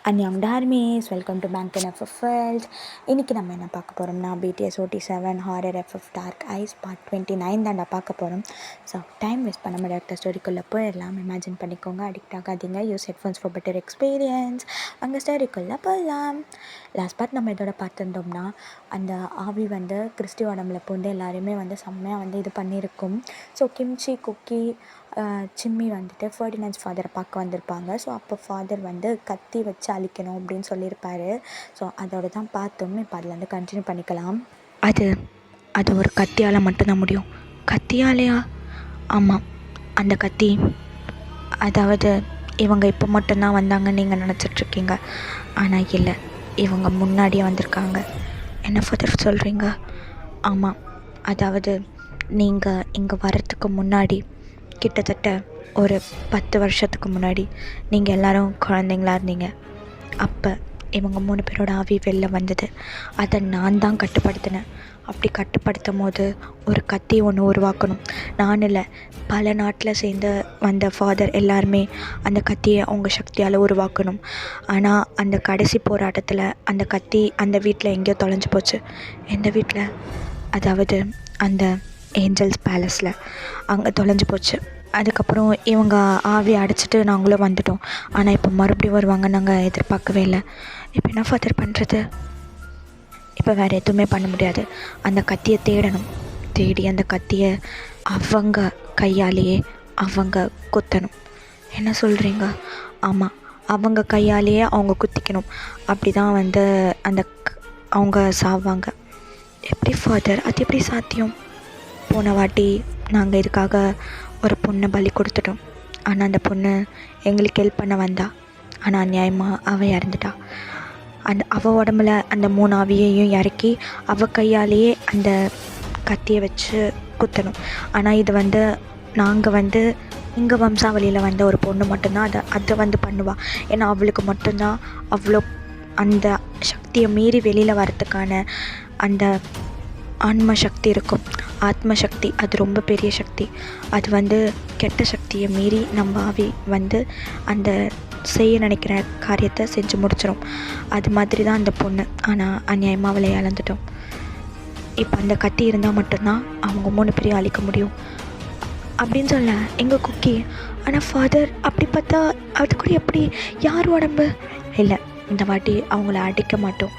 அன்னியம் டார்மீஸ் welcome to bank in FF world. இன்றைக்கி நம்ம என்ன பார்க்க போகிறோம்னா BTS OT7 horror FF dark eyes part 29 தாண்டா பார்க்க போகிறோம். ஸோ டைம் வேஸ்ட் பண்ண முடியாத ஸ்டோரிக்குள்ளே போயிடலாம். இமேஜின் பண்ணிக்கோங்க, அடிக்ட் ஆகாதீங்க, use headphones for better experience. அங்கே ஸ்டோரிக்குள்ளே போகலாம். லாஸ்ட் பார்ட் நம்ம இதோட பார்த்துருந்தோம்னா அந்த ஆவி வந்து கிறிஸ்டி உடம்புல பூண்டு எல்லாருமே வந்து செம்மையாக இது பண்ணியிருக்கும். ஸோ கிம்ச்சி குக்கி சிம்மி வந்துட்டு ஃபர்டினன்ஸ் ஃபாதரை பார்க்க வந்திருப்பாங்க. ஸோ அப்போ ஃபாதர் வந்து கத்தி வச்சு அழிக்கணும் அப்படின்னு சொல்லியிருப்பாரு. ஸோ அதோட தான் பார்த்தோம். இப்போ அதுலேருந்து கண்டினியூ பண்ணிக்கலாம். அது ஒரு கத்தியால் மட்டும்தான் முடியும். கத்தியாலையா? ஆமாம், அந்த கத்தி. அதாவது இவங்க இப்போ மட்டும்தான் வந்தாங்கன்னு நீங்கள் நினச்சிட்ருக்கீங்க. ஆனால் இல்லை, இவங்க முன்னாடியே வந்திருக்காங்க. என்ன ஃபாதர் சொல்கிறீங்க? ஆமாம், அதாவது நீங்கள் இங்கே வர்றதுக்கு முன்னாடி கிட்டத்தட்ட ஒரு 10 வருஷத்துக்கு முன்னாடி நீங்கள் எல்லோரும் குழந்தைங்களா இருந்தீங்க. அப்போ இவங்க 3 பேரோட ஆவி வெளில வந்தது. அதை நான் தான் கட்டுப்படுத்தினேன். அப்படி கட்டுப்படுத்தும் போது ஒரு கத்தி ஒன்று உருவாக்கணும். நான் இல்லை, பல நாட்டில் சேர்ந்து வந்த ஃபாதர் எல்லாருமே அந்த கத்தியை அவங்க சக்தியால் உருவாக்கணும். ஆனால் அந்த கடைசி போராட்டத்தில் அந்த கத்தி அந்த வீட்டில் எங்கேயோ தொலைஞ்சு போச்சு. எந்த வீட்டில்? அதாவது அந்த ஏஞ்சல்ஸ் பேலஸில் அங்கே தொலைஞ்சு போச்சு. அதுக்கப்புறம் இவங்க ஆவி அடைச்சிட்டு நாங்களும் வந்துட்டோம். ஆனால் இப்போ மறுபடியும் வருவாங்க, நாங்கள் எதிர்பார்க்கவே இல்லை. இப்போ என்ன ஃபாதர் பண்ணுறது? இப்போ வேறு எதுவுமே பண்ண முடியாது. அந்த கத்தியை தேடணும். தேடி அந்த கத்தியை அவங்க கையாலேயே அவங்க குத்தணும். என்ன சொல்கிறீங்க? ஆமாம், அவங்க கையாலேயே அவங்க குத்திக்கணும். அப்படி தான் அந்த அவங்க சாவாங்க. எப்படி ஃபாதர்? அது எப்படி சாத்தியம்? போன வாட்டி நாங்கள் இதுக்காக ஒரு பொண்ணை பலி கொடுத்துட்டோம். ஆனால் அந்த பொண்ணு எங்களுக்கு ஹெல்ப் பண்ண வந்தா. ஆனால் அநியாயமாக அவள் இறந்துட்டா. அவள் உடம்புல அந்த 3 ஆவியையும் இறக்கி அவள் கையாலேயே அந்த கத்தியை வச்சு குத்தணும். ஆனால் இது நாங்கள் எங்கள் வம்சாவளியில் வந்த ஒரு பொண்ணு மட்டும்தான் அதை பண்ணுவாள். ஏன்னா அவளுக்கு மட்டும்தான் அவ்வளோ அந்த சக்தியை மீறி வெளியில் வரத்துக்கான அந்த ஆன்ம சக்தி இருக்கும். ஆத்ம சக்தி அது ரொம்ப பெரிய சக்தி. அது கெட்ட சக்தியை மீறி நம்ம ஆவி அந்த செய்ய நினைக்கிற காரியத்தை செஞ்சு முடிச்சிடும். அது மாதிரி தான் அந்த பொண்ணு. ஆனால் அநியாயமாக அவளை இழந்துட்டோம். இப்போ அந்த கத்தி இருந்தால் மட்டும்தான் அவங்க 3 பேரையும் அழிக்க முடியும் அப்படின்னு சொல்ல எங்கள் குக்கி. ஆனால் ஃபாதர், அப்படி பார்த்தா அது கூட எப்படி? யார் உடம்பு? இல்லை, இந்த வாட்டி அவங்கள அடிக்க மாட்டோம்,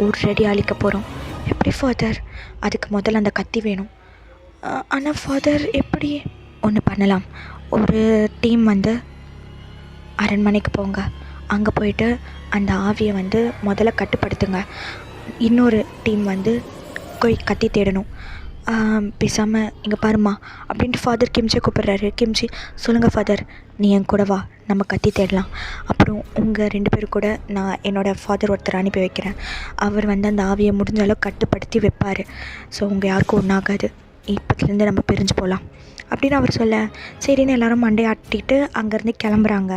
ஒரேடி அழிக்க போகிறோம். எப்படி ஃபாதர்? அதுக்கு முதல்ல அந்த கத்தி வேணும். ஆனால் ஃபாதர் எப்படி? ஒன்று பண்ணலாம். ஒரு டீம் அரண்மனைக்கு போங்க. அங்கே போயிட்டு அந்த ஆவியை முதல்ல கட்டுப்படுத்துங்க. இன்னொரு டீம் கத்தி தேடணும். பேசாமல் இங்கே பாருமா அப்படின்ட்டு ஃபாதர் கிம்ச்சியை கூப்பிட்றாரு. கிம்ச்சி, சொல்லுங்கள் ஃபாதர், நீ என் கூட வா, நம்ம கத்தி தேடலாம். அப்புறம் உங்கள் 2 பேர் கூட நான் என்னோடய ஃபாதர் ஒருத்தர் அனுப்பி வைக்கிறேன். அவர் அந்த ஆவியை முடிஞ்ச அளவு கட்டுப்படுத்தி வைப்பார். ஸோ உங்கள் யாருக்கும் ஒன்றாகாது. இப்போத்துலேருந்து நம்ம பிரிஞ்சு போகலாம் அப்படின்னு அவர் சொல்ல, சரின்னு எல்லோரும் மண்டையாட்டிட்டு அங்கேருந்து கிளம்புறாங்க.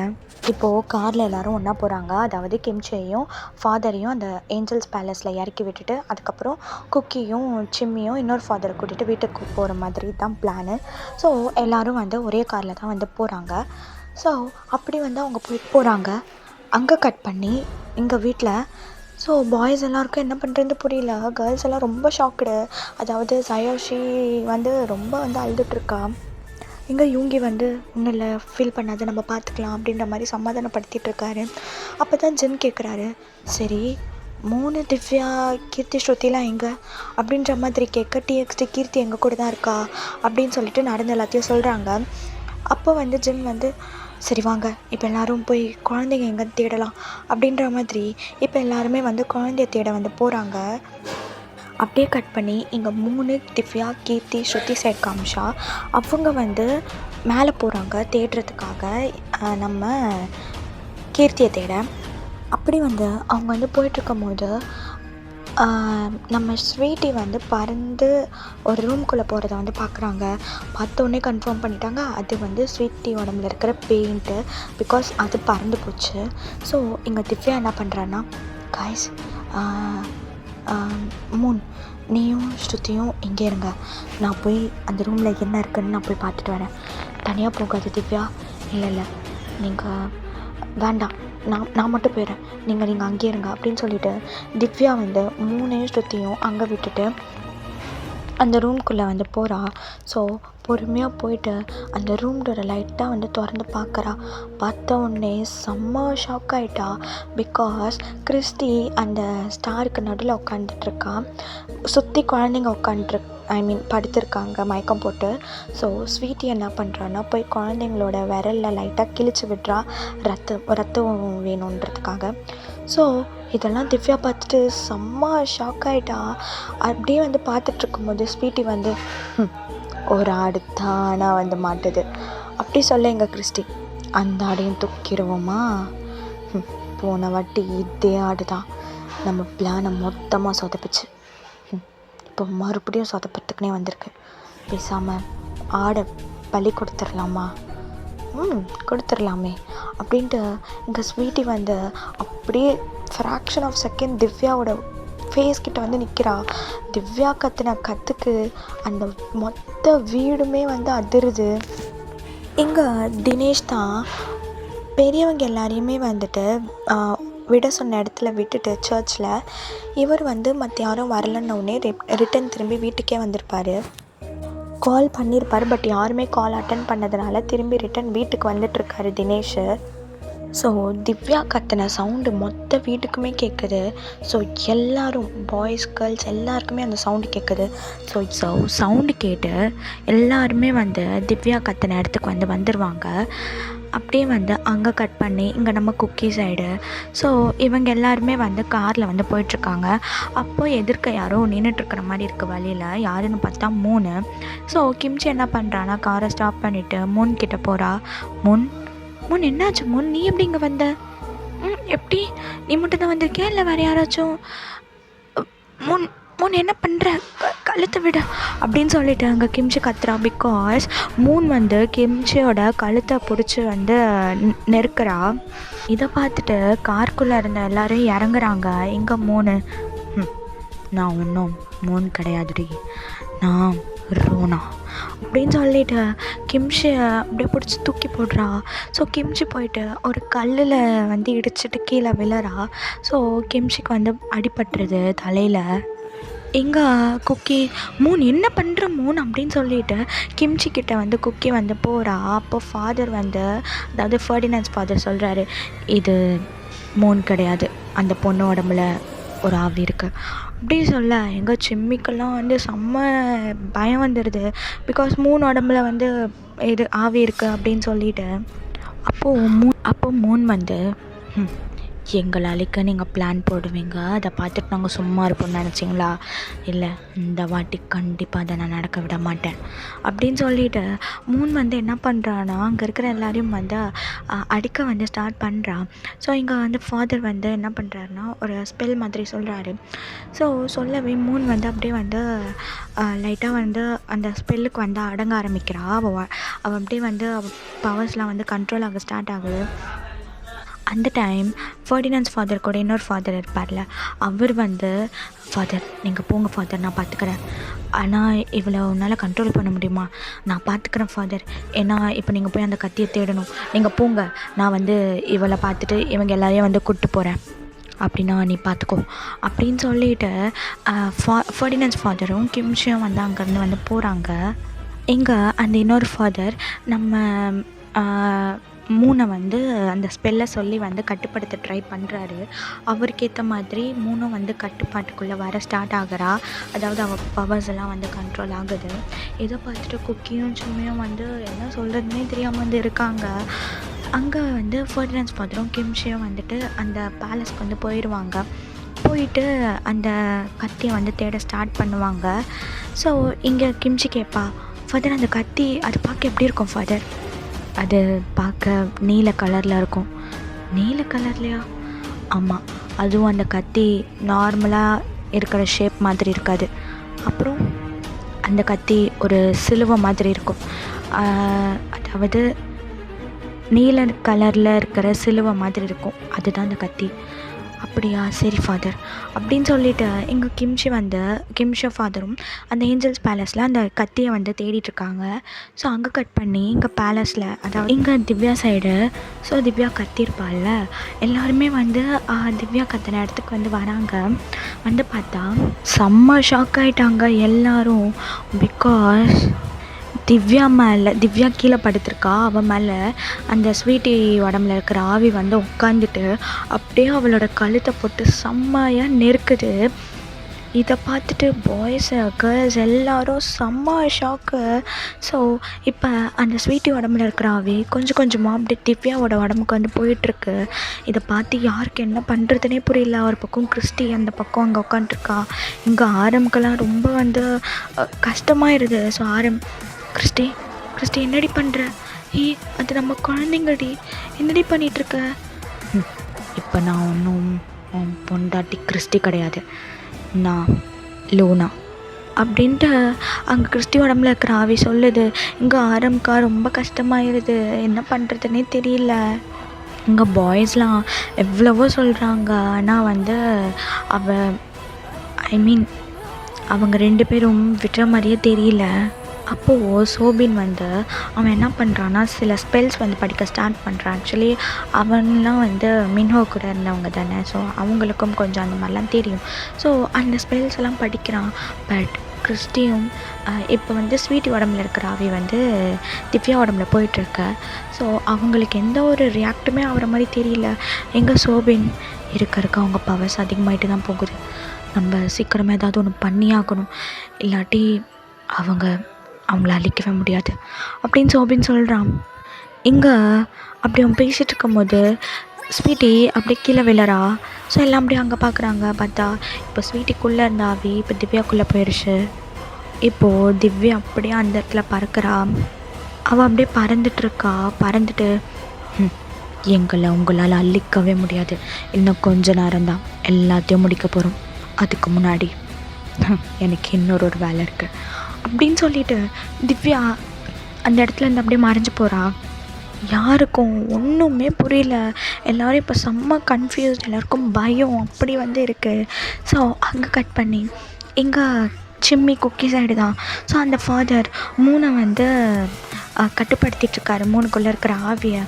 இப்போது காரில் எல்லோரும் ஒன்றா போகிறாங்க. அதாவது கிம்ச்சியையும் ஃபாதரையும் அந்த ஏஞ்சல்ஸ் பேலஸில் இறக்கி விட்டுட்டு அதுக்கப்புறம் குக்கியும் சிம்மியும் இன்னொரு ஃபாதரை கூட்டிகிட்டு வீட்டுக்கு போகிற மாதிரி தான் பிளானு. ஸோ எல்லோரும் ஒரே காரில் தான் போகிறாங்க. ஸோ அப்படி அவங்க போகிறாங்க. அங்கே கட் பண்ணி எங்கள் வீட்டில் ஸோ பாய்ஸ் எல்லாருக்கும் என்ன பண்ணுறது புரியல. கேர்ள்ஸ் எல்லாம் ரொம்ப ஷாக்குடு. அதாவது சயோஷி ரொம்ப அழுதுட்ருக்கா. எங்கே யூங்கி ஒன்றும் இல்லை, ஃபீல் பண்ணாத, நம்ம பார்த்துக்கலாம் அப்படின்ற மாதிரி சமாதானப்படுத்திகிட்ருக்காரு. அப்போ தான் ஜின் கேட்குறாரு, சரி 3 திவ்யா கீர்த்தி ஸ்ருதிலாம் எங்கே அப்படின்ற மாதிரி கேட்க, TXT கீர்த்தி எங்கள் கூட தான் இருக்கா அப்படின்னு சொல்லிட்டு நடந்த எல்லாத்தையும் சொல்கிறாங்க. அப்போ ஜின் சரி வாங்க, இப்போ எல்லோரும் போய் குழந்தைங்க எங்கே தேடலாம் அப்படின்ற மாதிரி இப்போ எல்லாருமே குழந்தைய தேட போகிறாங்க. அப்படியே கட் பண்ணி இங்கே 3 திவ்யா கீர்த்தி ஸ்ருதி சைட் காமிஷா அவங்க மேலே போகிறாங்க தேடுறதுக்காக நம்ம கீர்த்தியை தேட. அப்படி அவங்க போயிட்டுருக்கும் போது நம்ம ஸ்வீட்டி பறந்து ஒரு ரூம்குள்ளே போகிறத பார்க்குறாங்க. பார்த்தோன்னே கன்ஃபார்ம் பண்ணிட்டாங்க அது ஸ்வீட்டி உடம்புல இருக்கிற பெயிண்ட்டு. பிகாஸ் அது பறந்து போச்சு. ஸோ இங்கே திவ்யா என்ன பண்ணுறான்னா, காய்ஸ் மூன், நீயும் ஸ்ருதியும் இங்கே இருங்க, நான் போய் அந்த ரூமில் என்ன இருக்குன்னு நான் போய் பார்த்துட்டு வரேன். தனியாக போகாது திவ்யா. இல்லை நீங்கள் வேண்டாம், நான் மட்டும் போயிடுறேன், நீங்கள் அங்கேயே இருங்க அப்படின்னு சொல்லிட்டு திவ்யா வந்து 3 சுற்றியும் அங்கே விட்டுட்டு அந்த ரூம்குள்ளே வந்து போகிறா. ஸோ பொறுமையாக போயிட்டு அந்த ரூம் டோரை லைட்டாக வந்து திறந்து பார்க்குறா. பார்த்த உடனே செம்ம ஷாக் ஆகிட்டா. பிகாஸ் கிறிஸ்டி அந்த ஸ்டாருக்கு நடுவில் உட்காந்துட்ருக்கா. சுற்றி குழந்தைங்க படுத்திருக்காங்க மயக்கம் போட்டு. ஸோ ஸ்வீட்டி என்ன பண்ணுறான்னா போய் குழந்தைங்களோட விரலில் லைட்டாக கிழிச்சு விட்றா, ரத்தம் வேணுன்றதுக்காக. ஸோ இதெல்லாம் திவ்யா பார்த்துட்டு செம்ம ஷாக் ஆகிட்டா. அப்படியே வந்து பார்த்துட்ருக்கும்போது ஸ்வீட்டி வந்து ஒரு ஆடு தானாக வந்து மாட்டுது அப்படி சொல்ல எங்கள் கிறிஸ்டி அந்த ஆடையும் தூக்கிடுவோமா? போன வாட்டி இதே ஆடு தான் நம்ம பிளானை மொத்தமாக சொதப்பிச்சு. இப்போ மறுபடியும் சொதப்பத்துக்குனே வந்திருக்கு. பேசாமல் ஆடை பலி கொடுத்துடலாமா? கொடுத்துடலாமே அப்படின்ட்டு இங்கே ஸ்வீட்டி வந்து அப்படியே ஃப்ராக்ஷன் ஆஃப் செகண்ட் திவ்யாவோட ஃபேஸ் கிட்ட வந்து நிற்கிறா. திவ்யா கத்துன கற்றுக்கு அந்த மொத்த வீடுமே வந்து அதிருது. இங்கே தினேஷ் தான் பெரியவங்க எல்லாரையுமே வந்துட்டு விட சொன்ன இடத்துல விட்டுட்டு சர்ச்சில் இவர் வந்து மற்ற யாரும் வரலன்னொடனே ரிட்டன் திரும்பி வீட்டுக்கே வந்திருப்பார். கால் பண்ணியிருப்பார், பட் யாருமே கால் அட்டன் பண்ணதுனால திரும்பி ரிட்டன் வீட்டுக்கு வந்துட்டுருக்காரு தினேஷ். ஸோ திவ்யா கத்தின சவுண்டு மொத்த வீட்டுக்குமே கேட்குது. ஸோ எல்லோரும் பாய்ஸ் கேர்ள்ஸ் எல்லாருக்குமே அந்த சவுண்டு கேட்குது. ஸோ சவுண்டு கேட்டு எல்லாருமே வந்து திவ்யா கத்தின இடத்துக்கு வந்துடுவாங்க. அப்படியே வந்து அங்கே கட் பண்ணி இங்கே நம்ம குக்கி சைடு. ஸோ இவங்க எல்லாருமே வந்து காரில் வந்து போயிட்டுருக்காங்க. அப்போது எதிர்க்க யாரோ நின்றுட்டுருக்கிற மாதிரி இருக்குது வழியில். யாருன்னு பார்த்தா மூணு. ஸோ கிம்ச்சி என்ன பண்ணுறான்னா காரை ஸ்டாப் பண்ணிவிட்டு மூன் கிட்டே போகிறா. மூன் என்னாச்சு மூன், நீ எப்படி இங்கே வந்த? எப்படி நீ மட்டும் தான் வந்திருக்கியா இல்லை வேறு யாராச்சும்? மூன் என்ன பண்ணுற, கழுத்தை விட அப்படின்னு சொல்லிட்டு அங்கே கிம்ச்சி கத்துறா. பிகாஸ் மூன் வந்து கிம்ச்சியோட கழுத்தை பிடிச்சி வந்து நெருக்கிறா. இதை பார்த்துட்டு காருக்குள்ளே இருந்த எல்லோரும் இறங்குறாங்க. இங்கே மூணு, நான் ஒன்றும் மூன் கிடையாதுடி, நான் ரோனா அப்படின்னு சொல்லிட்டு கிம்ச்சியை அப்படியே பிடிச்சி தூக்கி போடுறா. ஸோ கிம்ச்சி போயிட்டு ஒரு கல்லில் வந்து இடிச்சிட்டு கீழே விழறா. ஸோ கிம்ச்சிக்கு வந்து அடிபட்டுருது தலையில். எங்கே குக்கி மூன் என்ன பண்ணுற மூன் அப்படின்னு சொல்லிட்டு கிம்ச்சிக்கிட்ட வந்து குக்கி வந்து போகிறா. அப்போ ஃபாதர் வந்து, அதாவது ஃபர்டினன்ஸ் ஃபாதர் சொல்கிறாரு, இது மூன் கிடையாது, அந்த பொண்ணு உடம்புல ஒரு ஆவி இருக்குது அப்படி சொல்ல எங்கள் சிம்மிக்கெல்லாம் வந்து செம்ம பயம் வந்துடுது. பிகாஸ் மூணு உடம்புல வந்து இது ஆவி இருக்குது அப்படின்னு சொல்லிட்டு அப்போது மூன் வந்து எங்களை அழிக்க நீங்கள் பிளான் போடுவீங்க, அதை பார்த்துட்டு நாங்கள் சும்மா இருப்போம்னு நினச்சிங்களா? இல்லை, இந்த வாட்டி கண்டிப்பாக அதை நான் நடக்க விட மாட்டேன் அப்படின்னு சொல்லிட்டு மூன் வந்து என்ன பண்ணுறான்னா அங்கே இருக்கிற எல்லாரையும் வந்து அடிக்க வந்து ஸ்டார்ட் பண்ணுறான். ஸோ இங்கே வந்து ஃபாதர் வந்து என்ன பண்ணுறாருன்னா ஒரு ஸ்பெல் மாதிரி சொல்கிறாரு. ஸோ சொல்லவே மூன் வந்து அப்படியே வந்து லைட்டாக வந்து அந்த ஸ்பெல்லுக்கு வந்து அடங்க ஆரம்பிக்கிறா. அவள் அப்படியே வந்து பவர்ஸ்லாம் வந்து கண்ட்ரோல் ஆக ஸ்டார்ட் ஆகுது. அந்த டைம் ஃபர்டினன்ஸ் ஃபாதர் கூட இன்னொரு ஃபாதர் இருப்பார்ல, அவர் வந்து, ஃபாதர் நீங்கள் போங்க ஃபாதர், நான் பார்த்துக்கிறேன், ஆனால் இவளை உன்னால் கண்ட்ரோல் பண்ண முடியுமா? நான் பார்த்துக்கிறேன் ஃபாதர், ஏன்னா இப்போ நீங்கள் போய் அந்த கத்தியை தேடணும், நீங்கள் போங்க, நான் வந்து இவளை பார்த்துட்டு இவங்க எல்லாரையும் வந்து கூப்பிட்டு போகிறேன், அப்படின்னா நீ பார்த்துக்கோ அப்படின்னு சொல்லிட்டு ஃபர்டினன்ஸ் ஃபாதரும் கிம்ச்சியும் வந்து அங்கேருந்து வந்து போகிறாங்க. இங்கே அந்த இன்னொரு ஃபாதர் நம்ம மூனை வந்து அந்த ஸ்பெல்லை சொல்லி வந்து கட்டுப்படுத்த ட்ரை பண்ணுறாரு. அவருக்கு ஏற்ற மாதிரி மூணும் வந்து கட்டுப்பாட்டுக்குள்ளே வர ஸ்டார்ட் ஆகிறா. அதாவது அவள் பவர்ஸ் எல்லாம் வந்து கண்ட்ரோல் ஆகுது. இதை பார்த்துட்டு குக்கியும் சும்மியும் வந்து என்ன சொல்கிறதுனே தெரியாமல் வந்து இருக்காங்க. அங்கே வந்து ஃபர்டினன்ஸ் ஃபாதரும் கிம்ச்சியும் வந்துட்டு அந்த பேலஸ்க்கு வந்து போயிட்டு அந்த கத்தியை வந்து தேட ஸ்டார்ட் பண்ணுவாங்க. ஸோ இங்கே கிம்ச்சி கேட்பா, ஃபாதர் அந்த கத்தி அது பார்க்க எப்படி இருக்கும் ஃபாதர்? அது பார்க்க நீல கலரில் இருக்கும். நீல கலர்லையா? ஆமாம், அதுவும் அந்த கத்தி நார்மலாக இருக்கிற ஷேப் மாதிரி இருக்காது. அப்புறம் அந்த கத்தி ஒரு சிலுவை மாதிரி இருக்கும். அதாவது நீல கலரில் இருக்கிற சிலுவை மாதிரி இருக்கும், அதுதான் அந்த கத்தி. அப்படியா, சரி ஃபாதர் அப்படின்னு சொல்லிட்டு எங்கள் கிம்ஷா ஃபாதரும் அந்த ஏஞ்சல்ஸ் பேலஸில் அந்த கத்தியை வந்து தேடிட்டுருக்காங்க. ஸோ அங்கே கட் பண்ணி இங்கே பேலஸில், அதாவது இங்கே திவ்யா சைடு. ஸோ திவ்யா கத்திருப்பாள்ல, எல்லாருமே வந்து திவ்யா கத்தின இடத்துக்கு வந்து வராங்க. வந்து பார்த்தா செம்ம ஷாக் ஆகிட்டாங்க எல்லோரும். பிகாஸ் திவ்யா கீழே படுத்திருக்கா. அவள் மேலே அந்த ஸ்வீட்டி உடம்புல இருக்கிற ஆவி வந்து உட்காந்துட்டு அப்படியே அவளோட கழுத்தை போட்டு செம்மையாக நெருக்குது. இதை பார்த்துட்டு பாய்ஸு கேர்ள்ஸ் எல்லோரும் செம்ம ஷாக்கு. ஸோ இப்போ அந்த ஸ்வீட்டி உடம்புல இருக்கிற ஆவி கொஞ்சம் கொஞ்சமாக அப்படியே திவ்யாவோட உடம்புக்கு வந்து போயிட்டுருக்கு. இதை பார்த்து யாருக்கு என்ன பண்ணுறதுனே புரியல. ஒரு பக்கம் கிறிஸ்டி அந்த பக்கம் அங்கே உட்காந்துருக்கா. இங்கே ஆரம்க்கெல்லாம் ரொம்ப வந்து கஷ்டமாயிருது. ஸோ கிறிஸ்டி என்னடி பண்ணுற? அது நம்ம குழந்தைங்கடி, என்னடி பண்ணிகிட்ருக்க? இப்போ நான் ஒன்றும் பொண்டாட்டி கிறிஸ்டி கிடையாது, நான் லூனா அப்படின்ட்டு அங்கே கிறிஸ்டி உடம்புல இருக்கிற ஆவி சொல்லுது. இங்கே ஆரம்க்கா ரொம்ப கஷ்டமாயிருது, என்ன பண்ணுறதுனே தெரியல. இங்கே பாய்ஸ்லாம் எவ்வளவோ சொல்கிறாங்க. ஆனால் வந்து அவங்க 2 பேரும் விட்டுற மாதிரியே தெரியல. அப்போது சோபின் வந்து அவன் என்ன பண்ணுறான்னா சில ஸ்பெல்ஸ் வந்து படிக்க ஸ்டார்ட் பண்ணுறான். ஆக்சுவலி அவன்லாம் வந்து மின்ஹோ கூட இருந்தவங்க தானே. ஸோ அவங்களுக்கும் கொஞ்சம் அந்த மாதிரிலாம் தெரியும். ஸோ அந்த ஸ்பெல்ஸ் எல்லாம் படிக்கிறான். பட் கிறிஸ்டியும் இப்போ வந்து ஸ்வீட்டி உடம்புல இருக்கிற ஆவி வந்து திவ்யா உடம்புல போயிட்டுருக்க. ஸோ அவங்களுக்கு எந்த ஒரு ரியாக்ட்டுமே ஆகிற மாதிரி தெரியல. எங்கள் சோபின் இருக்க அவங்க பவர்ஸ் அதிகமாகிட்டு தான் போகுது. நம்ம சீக்கிரமாக ஏதாவது ஒன்று பண்ணியாகணும், இல்லாட்டி அவங்கள அழிக்கவே முடியாது அப்படின்னு சோபின் சொல்கிறான். இங்கே அப்படி அவன் பேசிகிட்டு இருக்கும்போது ஸ்வீட்டி அப்படியே கீழே விழறா. ஸோ எல்லாம் அப்படியே அங்கே பார்க்குறாங்க. பார்த்தா இப்போ ஸ்வீட்டிக்குள்ளே இருந்த ஆவி இப்போ திவ்யாக்குள்ளே போயிடுச்சு. இப்போது திவ்யா அப்படியே அந்த இடத்துல பறக்கிறா. அவள் அப்படியே பறந்துட்டு உங்களால் அழிக்கவே முடியாது, இன்னும் கொஞ்ச நேரம்தான் எல்லாத்தையும் முடிக்க போகிறோம், அதுக்கு முன்னாடி எனக்கு இன்னொரு வேலை இருக்குது அப்படின்னு சொல்லிட்டு திவ்யா அந்த இடத்துலேருந்து அப்படியே மறைஞ்சு போகிறா. யாருக்கும் ஒன்றுமே புரியல. எல்லோரும் இப்போ செம்ம கன்ஃபியூஸ்ட், எல்லாருக்கும் பயம் அப்படி வந்து இருக்குது. ஸோ அங்கே கட் பண்ணி எங்கள் சிம்மி குக்கி சைடு தான். ஸோ அந்த ஃபாதர் 3 வந்து கட்டுப்படுத்திகிட்ருக்காரு, 3க்குள்ளே இருக்கிற ஆவியை.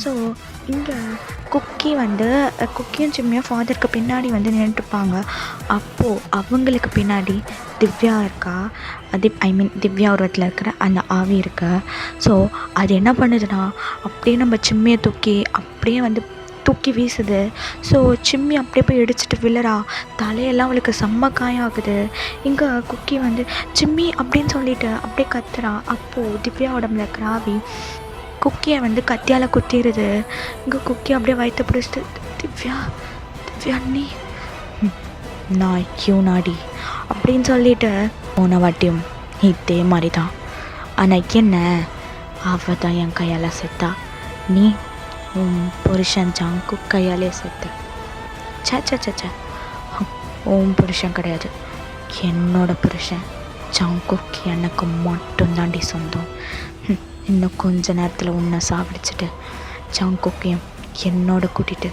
ஸோ இங்கே குக்கியும் சிம்மியும் ஃபாதருக்கு பின்னாடி வந்து நின்றுட்டுருப்பாங்க. அப்போது அவங்களுக்கு பின்னாடி திவ்யா இருக்கா. திவ்யா உருவத்தில் இருக்கிற அந்த ஆவி இருக்கா. ஸோ அது என்ன பண்ணுதுன்னா அப்படியே நம்ம சிம்மியை அப்படியே வந்து தூக்கி வீசுது. ஸோ சிம்மி அப்படியே போய் இடிச்சிட்டு விழறா. தலையெல்லாம் அவளுக்கு செம்ம காயம் ஆகுது. இங்கே குக்கி வந்து சிம்மி அப்படின்னு சொல்லிட்டு அப்படியே கத்துறா. அப்போது திவ்யா உடம்புல இருக்கிற ஆவி குக்கியை வந்து கத்தியால் குத்திடுது. இங்கே குக்கி அப்படியே வயிற்று பிடிச்சிட்டு திவ்யா நீ நான் நாடி அப்படின்னு சொல்லிட்டு போன வாட்டியும் இதே மாதிரி தான். ஆனால் என்ன, அவள் தான் என் கையால் செத்தா, நீ உன் புருஷன் ஜாங்கு கையாலே செத்த. சே உன் புருஷன் கிடையாது, என்னோட புருஷன் ஜாங்குக்கு எனக்கு மட்டும்தாண்டி சொந்தம். இன்னும் கொஞ்ச நேரத்தில் உன்னை சாப்பிடிச்சிட்டு ஜாங்குக்கையும் என்னோட கூட்டிகிட்டு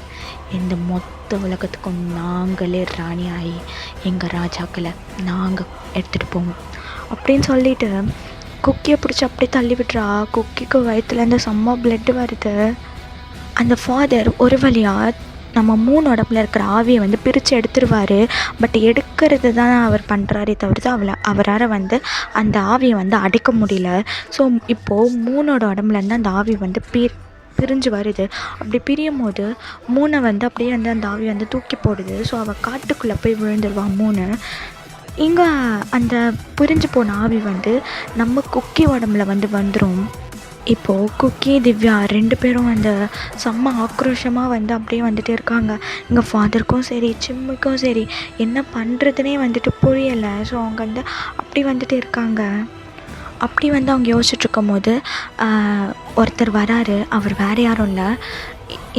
இந்த மொத்த உலகத்துக்கும் நாங்களே ராணி ஆகி எங்கள் ராஜாக்களை நாங்கள் எடுத்துகிட்டு போவோம் அப்படின்னு சொல்லிட்டு குக்கியை பிடிச்சி அப்படியே தள்ளி விட்டுறா. குக்கிக்கு வயிற்றுலேருந்து செம்ம பிளட்டு வருது. அந்த ஃபாதர் ஒரு வழியாக நம்ம 3 உடம்புல இருக்கிற ஆவியை வந்து பிரித்து எடுத்துருவார். பட் எடுக்கிறது தான் அவர் பண்ணுறாரே தவிர்த்து அவரால் வந்து அந்த ஆவியை வந்து அடைக்க முடியல. ஸோ இப்போது 3ஓட உடம்புலேருந்து அந்த ஆவி வந்து பிரிஞ்சு வருது. அப்படி பிரியும் போது 3 வந்து அப்படியே வந்து அந்த ஆவி வந்து தூக்கி போடுது. ஸோ அவள் காட்டுக்குள்ளே போய் விழுந்துருவான் 3. இங்கே அந்த பிரிஞ்சு போன ஆவி வந்து நம்ம குக்கி உடம்புல வந்து வந்துடும். இப்போது குக்கி திவ்யா 2 பேரும் வந்து செம்ம ஆக்ரோஷமாக வந்து அப்படியே வந்துகிட்டே இருக்காங்க. எங்கள் ஃபாதருக்கும் சரி சிம்மிக்கும் சரி என்ன பண்ணுறதுனே வந்துட்டு புரியலை. ஸோ அவங்க வந்து அப்படி வந்துட்டு இருக்காங்க. அப்படி வந்து அவங்க யோசிச்சுட்ருக்கும் போது ஒருத்தர் வராரு. அவர் வேறு யாரும் இல்லை,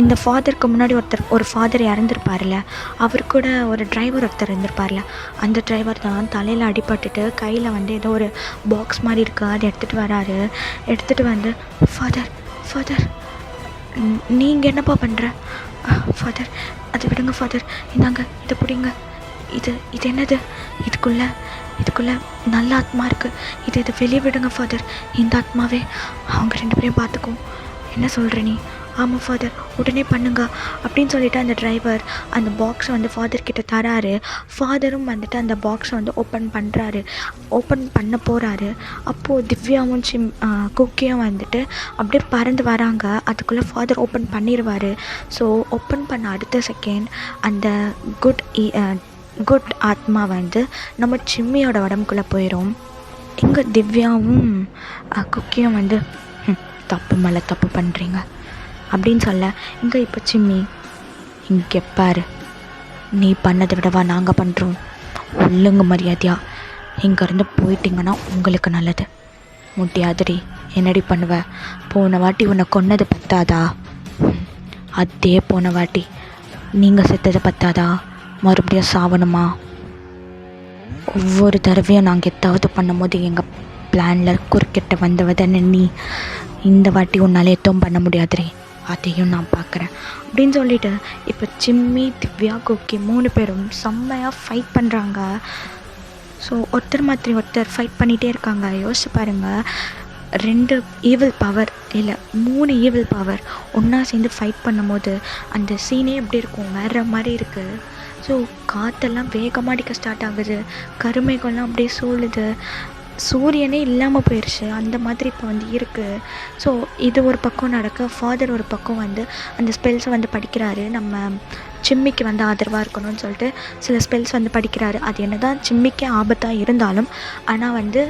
இந்த ஃபாதருக்கு முன்னாடி ஒரு ஃபாதர் இறந்துருப்பார்ல, அவர் கூட ஒரு டிரைவர் ஒருத்தர் இருந்திருப்பார்ல, அந்த டிரைவர் தான் தலையில் அடிபட்டுட்டு கையில் வந்து ஏதோ ஒரு பாக்ஸ் மாதிரி இருக்குது, அதை எடுத்துகிட்டு வராரு. எடுத்துகிட்டு வந்து ஃபாதர் நீங்கள் என்னப்பா பண்ணுற ஃபாதர் அதை விடுங்க ஃபாதர், இந்தாங்க இதை பிடிங்க. இது இது என்னது? இதுக்குள்ளே நல்ல ஆத்மா இருக்குது. இதை வெளியே விடுங்க ஃபாதர். இந்த ஆத்மாவே அவங்க 2 பேரையும் பார்த்துக்கும். என்ன சொல்கிற நீ? ஆமாம் ஃபாதர், உடனே பண்ணுங்க அப்படின்னு சொல்லிவிட்டு அந்த டிரைவர் அந்த பாக்ஸை வந்து ஃபாதர்கிட்ட தராரு. ஃபாதரும் வந்துட்டு அந்த பாக்ஸை வந்து ஓப்பன் பண்ண போகிறாரு. அப்போது திவ்யாவும் குக்கியும் வந்துட்டு அப்படியே பறந்து வராங்க. அதுக்குள்ளே ஃபாதர் ஓப்பன் பண்ணிடுவார். ஸோ ஓப்பன் பண்ண அடுத்த செகண்ட் அந்த குட் ஆத்மா வந்து நம்ம சிம்மியோட உடம்புக்குள்ளே போயிடும். இங்கே திவ்யாவும் குக்கியும் வந்து தப்பு மேலே தப்பு பண்ணுறீங்க அப்படின்னு சொல்ல, இங்கே இப்போ சிம்மி, இங்கே பாரு, நீ பண்ணதை விடவா நாங்கள் பண்ணுறோம், ஒழுங்கு மரியாதையா இங்கேருந்து போயிட்டீங்கன்னா உங்களுக்கு நல்லது. முடியாதுடி, என்னடி பண்ணுவ? போன வாட்டி உன்னை கொன்னது பத்தாதா? அதே போன வாட்டி நீங்கள் செத்தது பத்தாதா? மறுபடியும் சாவணுமா? ஒவ்வொரு தடவையும் நாங்கள் எதாவது பண்ணும்போது எங்கள் பிளானில் குறுக்கிட்ட வந்தவதானே நீ. இந்த வாட்டி உன்னால் எதுவும் பண்ண முடியாதுரே, அதையும் நான் பார்க்குறேன் அப்படின்னு சொல்லிட்டு இப்போ சிம்மி, திவ்யா, குக்கி 3 பேரும் செம்மையாக ஃபைட் பண்ணுறாங்க. ஸோ ஒருத்தர் மாற்றி ஒருத்தர் ஃபைட் பண்ணிகிட்டே இருக்காங்க. யோசிச்சு பாருங்கள், 2 ஈவில் பவர் இல்லை 3 ஈவில் பவர் ஒன்றா சேர்ந்து ஃபைட் பண்ணும்போது அந்த சீனே எப்படி இருக்கும்? வேறு மாதிரி இருக்குது. ஸோ காற்றெல்லாம் வேகமாக அடிக்க ஸ்டார்ட் ஆகுது. கருமேகம்லாம் அப்படியே சூழுது. சூரியனே இல்லாமல் போயிடுச்சு. அந்த மாதிரி இப்போ வந்து இருக்குது. ஸோ இது ஒரு பக்கம் நடக்க, ஃபாதர் ஒரு பக்கம் வந்து அந்த ஸ்பெல்ஸை வந்து படிக்கிறாரு. நம்ம சிம்மிக்கு வந்து ஆதரவாக இருக்கணும்னு சொல்லிட்டு சில ஸ்பெல்ஸ் வந்து படிக்கிறாரு. அது என்ன தான் சிம்மிக்கே ஆபத்தாக இருந்தாலும், ஆனால் வந்து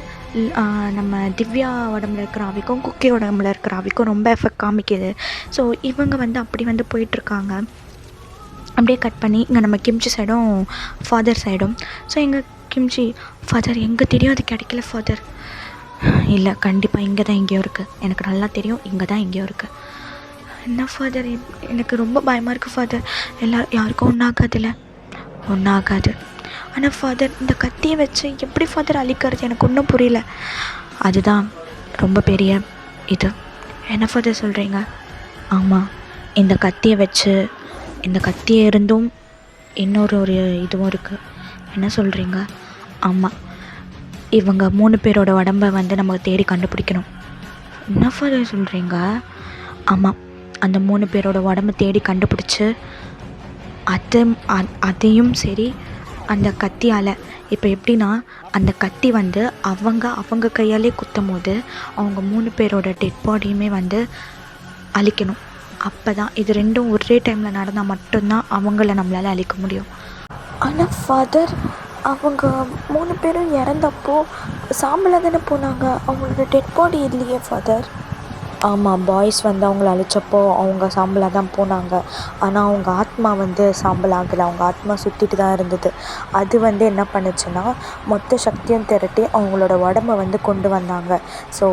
நம்ம திவ்யா உடம்புல இருக்கிற ஆவிக்கும் குக்கி உடம்புல இருக்கிற ஆவிக்கும் ரொம்ப எஃபெக்ட் காமிக்குது. ஸோ இவங்க வந்து அப்படி வந்து போயிட்டுருக்காங்க. அப்படியே கட் பண்ணி இங்கே நம்ம கிம்ச்சி சைடும் ஃபாதர் சைடும். ஸோ எங்கள் கிம்ச்சி, ஃபாதர் எங்கே தெரியும் அது கிடைக்கல ஃபாதர். இல்லை, கண்டிப்பாக இங்கே தான் எங்கேயோ இருக்குது, எனக்கு நல்லா தெரியும், இங்கே தான் எங்கேயோ இருக்குது. என்ன ஃபாதர், எனக்கு ரொம்ப பயமாக இருக்குது ஃபாதர். யாருக்கும் ஒன்றும் ஆகாது. ஆனால் ஃபாதர், இந்த கத்தியை வச்சு எப்படி ஃபாதர் அழிக்கிறது எனக்கு ஒன்றும் புரியல. அதுதான் ரொம்ப பெரிய இது. என்ன ஃபாதர் சொல்கிறீங்க? ஆமாம், இந்த கத்தியை இருந்தும் இன்னொரு இதுவும் இருக்குது. என்ன சொல்கிறீங்க? ஆமாம், இவங்க 3 பேரோட உடம்பை வந்து நம்ம தேடி கண்டுபிடிக்கணும். என்ன ஃபாதர் சொல்கிறீங்க? ஆமாம், அந்த 3 பேரோட உடம்பை தேடி கண்டுபிடிச்சி அதையும் சரி அந்த கத்தியால், இப்போ எப்படின்னா அந்த கத்தி வந்து அவங்க கையாலே குத்தும் போது அவங்க 3 பேரோட டெட் பாடியுமே வந்து அழிக்கணும். அப்போ தான் இது 2ம் ஒரே டைமில் நடந்தால் மட்டும்தான் அவங்கள நம்மளால் அழிக்க முடியும். ஆனால் ஃபாதர், அவங்க 3 பேரும் இறந்தப்போ சாம்பலாக தானே போனாங்க, அவங்களோட டெட் பாடி இல்லையே ஃபாதர். ஆமாம், பாய்ஸ் வந்து அவங்கள அழிச்சப்போ அவங்க சாம்பலாக தான் போனாங்க. ஆனால் அவங்க ஆத்மா வந்து சாம்பல் ஆகலை, அவங்க ஆத்மா சுற்றிட்டு தான் இருந்தது. அது வந்து என்ன பண்ணுச்சுன்னா மொத்த சக்தியும் திரட்டி அவங்களோட உடம்பை வந்து கொண்டு வந்தாங்க. ஸோ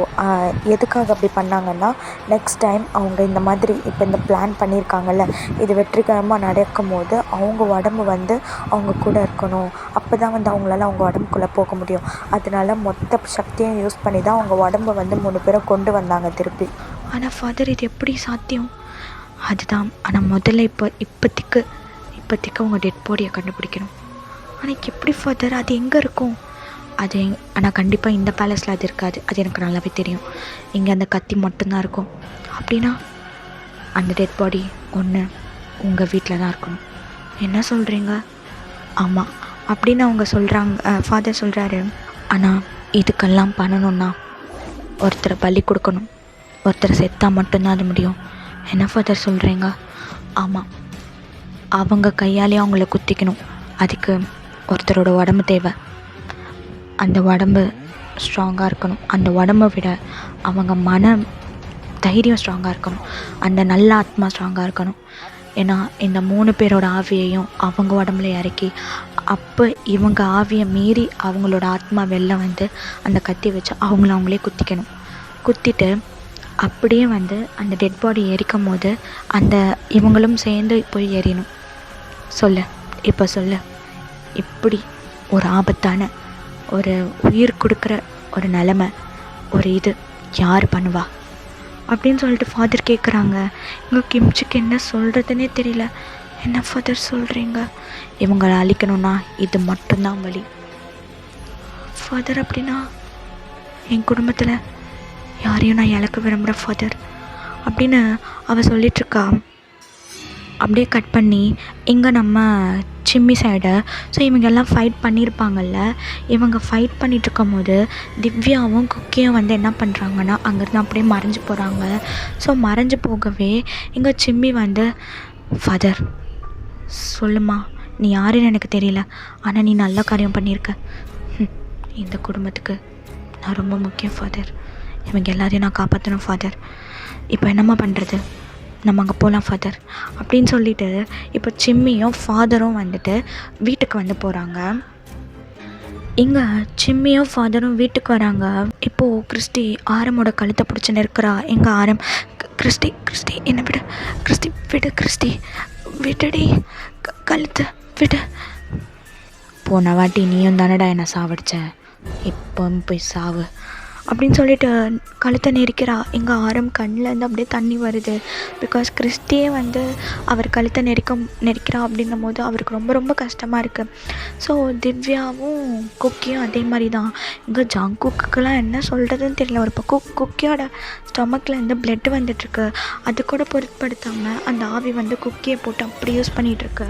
எதுக்காக அப்படி பண்ணாங்கன்னா, நெக்ஸ்ட் டைம் அவங்க இந்த மாதிரி இப்போ இந்த பிளான் பண்ணியிருக்காங்கல்ல, இது வெற்றிகரமாக நடக்கும் போது அவங்க உடம்பு வந்து அவங்க கூட இருக்கணும். அப்போ தான் வந்து அவங்களால அவங்க உடம்புக்குள்ளே போக முடியும். அதனால மொத்த சக்தியும் யூஸ் பண்ணி தான் அவங்க உடம்பை வந்து 3 பேரும் கொண்டு வந்தாங்க திருப்பி. ஆனால் ஃபாதர், இது எப்படி சாத்தியம்? அதுதான், ஆனால் முதல்ல இப்போதைக்கு அவங்க டெட் பாடியை கண்டுபிடிக்கணும். ஆனால் எப்படி ஃபாதர், அது எங்கே இருக்கும்? ஆனால் கண்டிப்பாக இந்த பேலஸில் அது இருக்காது, அது எனக்கு நல்லாவே தெரியும். இங்கே அந்த கத்தி மட்டும்தான் இருக்கும். அப்படின்னா அந்த டெட் பாடி ஒன்று உங்கள் வீட்டில் தான் இருக்கணும். என்ன சொல்கிறீங்க? ஆமாம் அப்படின்னு அவங்க சொல்கிறாங்க. ஃபாதர் சொல்கிறாரு, ஆனால் இதுக்கெல்லாம் பண்ணணுன்னா ஒருத்தரை பலி கொடுக்கணும், ஒருத்தர் செத்தால் மட்டும்தான் அது முடியும். என்ன ஃபாதர் சொல்கிறீங்க? ஆமாம், அவங்க கையாலே அவங்கள குத்திக்கணும். அதுக்கு ஒருத்தரோட உடம்பு தேவை. அந்த உடம்பு ஸ்ட்ராங்காக இருக்கணும். அந்த உடம்பை விட அவங்க மன தைரியம் ஸ்ட்ராங்காக இருக்கணும். அந்த நல்ல ஆத்மா ஸ்ட்ராங்காக இருக்கணும். ஏன்னா இந்த 3 பேரோட ஆவியையும் அவங்க உடம்புல இறக்கி, அப்போ இவங்க ஆவியை மீறி அவங்களோட ஆத்மா வெளில வந்து அந்த கத்தி வச்சு அவங்களே குத்திக்கணும். குத்திட்டு அப்படியே வந்து அந்த டெட் பாடி எரிக்கும் போது அந்த இவங்களும் சேர்ந்து போய் எரியணும். இப்போ சொல்லு, இப்படி ஒரு ஆபத்தான ஒரு உயிர் கொடுக்குற ஒரு நிலமை, ஒரு இது யார் பண்ணுவா? அப்படின்னு சொல்லிட்டு ஃபாதர் கேட்குறாங்க. இங்கே கிம்ச்சிக்கு என்ன சொல்கிறதுனே தெரியல. என்ன ஃபாதர் சொல்கிறீங்க? இவங்களை அழிக்கணும்னா இது மட்டும்தான் வழி. ஃபாதர் அப்படின்னா என் குடும்பத்தில் யாரையும் நான் இழக்க விரும்புகிறேன் ஃபாதர் அப்படின்னு அவள் சொல்லிகிட்ருக்கா. அப்படியே கட் பண்ணி இங்கே நம்ம சிம்மி சைடு. ஸோ இவங்க எல்லாம் ஃபைட் பண்ணியிருப்பாங்கல்ல. இவங்க ஃபைட் பண்ணிகிட்ருக்கும் போது திவ்யாவும் குக்கியும் வந்து என்ன பண்ணுறாங்கன்னா அங்கேருந்து அப்படியே மறைஞ்சு போகிறாங்க. ஸோ மறைஞ்சு போகவே இங்கே சிம்மி வந்து, ஃபாதர் சொல்லுமா, நீ யாருன்னு எனக்கு தெரியல, ஆனால் நீ நல்ல காரியம் பண்ணியிருக்க. இந்த குடும்பத்துக்கு நான் ரொம்ப முக்கியம் ஃபாதர். இவங்க எல்லாத்தையும் நான் காப்பாற்றணும் ஃபாதர். இப்போ என்னம்மா பண்ணுறது? நம்ம அங்கே போகலாம் ஃபாதர் அப்படின்னு சொல்லிட்டு இப்போ சிம்மியும் ஃபாதரும் வந்துட்டு வீட்டுக்கு வந்து போகிறாங்க. இங்கே சிம்மியும் ஃபாதரும் வீட்டுக்கு வராங்க. இப்போது கிறிஸ்டி ஆரமோட கழுத்தை பிடிச்சி நிற்கிறா. எங்கள் ஆரம், கிறிஸ்டி கிறிஸ்டி என்னை விடு, கிறிஸ்டி விடு, கிறிஸ்டி விடுடி, கழுத்தை விடு. போன வாட்டி நீயும் தானடா என்னை சாவடிச்ச, இப்போ போய் சாவு அப்படின்னு சொல்லிட்டு கழுத்தை நெரிக்கிறா. எங்கள் ஆரம் கண்ணிலேருந்து அப்படியே தண்ணி வருது. பிகாஸ் கிறிஸ்டியே வந்து அவர் கழுத்தை நெரிக்கிறா அப்படின்னும் போது அவருக்கு ரொம்ப ரொம்ப கஷ்டமாக இருக்குது. ஸோ திவ்யாவும் குக்கியும் அதே மாதிரி தான். இங்கே ஜங்குக்குக்கெலாம் என்ன சொல்கிறதுன்னு தெரியல. ஒரு பக்கம் குக்கியோட ஸ்டொமக்கில் இருந்து பிளட் வந்துட்டுருக்கு. அது கூட பொருட்படுத்தாமல் அந்த ஆவி வந்து குக்கியை போட்டு அப்படி யூஸ் பண்ணிகிட்ருக்கு.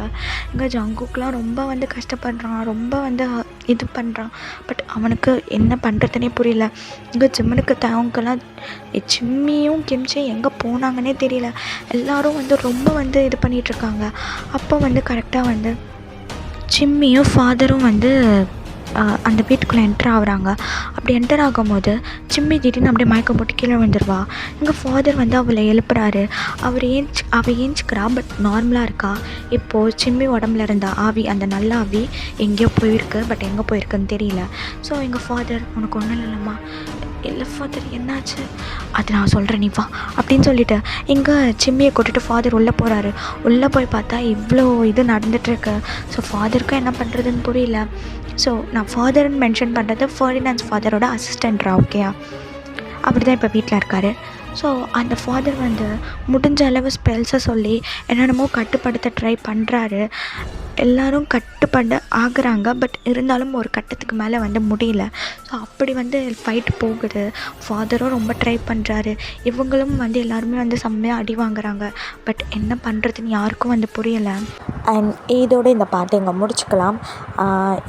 இங்கே ஜங்குக்கெலாம் ரொம்ப வந்து கஷ்டப்படுறான், ரொம்ப வந்து இது பண்ணுறான். பட் அவனுக்கு என்ன பண்ணுறதுனே புரியல. இங்கே ஜிம்மனுக்கு அவங்கெல்லாம் சிம்மியும் கிம்ச்சியும் எங்கே போனாங்கன்னே தெரியல. எல்லோரும் வந்து ரொம்ப வந்து இது பண்ணிகிட்ருக்காங்க. அப்போ வந்து கரெக்டாக வந்து சிம்மியும் ஃபாதரும் வந்து அந்த வீட்டுக்குள்ளே என்டர் ஆகுறாங்க. அப்படி என்டர் ஆகும்போது சிம்மி திடீர்னு அப்படியே மயக்கம் போட்டு கீழே விழுந்துருவா. இங்கே ஃபாதர் வந்து அவளை எழுப்புறாரு. அவள் ஏஞ்சிக்கிறா. பட் நார்மலாக இருக்கா. இப்போது சிம்மி உடம்புல இருந்த ஆவி, அந்த நல்ல ஆவி எங்கேயோ போயிருக்கு. பட் எங்கே போயிருக்குன்னு தெரியல. ஸோ எங்கள் ஃபாதர், உனக்கு ஒன்றும் இல்லைம்மா. இல்லை ஃபாதர் என்னாச்சு? அது நான் சொல்கிறேன், நீ வா அப்படின்னு சொல்லிவிட்டு இங்கே சிம்மியை கூட்டிகிட்டு ஃபாதர் உள்ளே போகிறாரு. உள்ளே போய் பார்த்தா இவ்வளோ இது நடந்துகிட்ருக்கு. ஸோ ஃபாதருக்கும் என்ன பண்ணுறதுன்னு புரியல. ஸோ நான் ஃபாதர்னு மென்ஷன் பண்ணுறது ஃபர்டினாண்ட்ஸ் ஃபாதரோட அசிஸ்டண்ட்ரா, ஓகேயா? அப்படி தான் இப்போ வீட்டில் இருக்கார். ஸோ அந்த ஃபாதர் வந்து முடிஞ்ச அளவு ஸ்பெல்ஸை சொல்லி என்னென்னமோ கட்டுப்படுத்த ட்ரை பண்ணுறாரு. எல்லோரும் கட்டுப்பட ஆகுறாங்க. பட் இருந்தாலும் ஒரு கட்டத்துக்கு மேலே வந்து முடியல. ஸோ அப்படி வந்து ஃபைட் போகுது. ஃபாதரும் ரொம்ப ட்ரை பண்ணுறாரு. இவங்களும் வந்து எல்லாருமே வந்து செம்மையாக அடி வாங்குறாங்க. பட் என்ன பண்ணுறதுன்னு யாருக்கும் வந்து புரியலை. அண்ட் இதோடு இந்த பாட்டை இங்கே முடிச்சுக்கலாம்.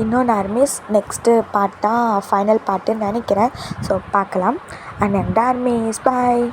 இன்னொன்று ஆர்மிஸ் நெக்ஸ்ட்டு பார்ட் தான் ஃபைனல் பார்ட்டுன்னு நினைக்கிறேன். ஸோ பார்க்கலாம். And armies bye.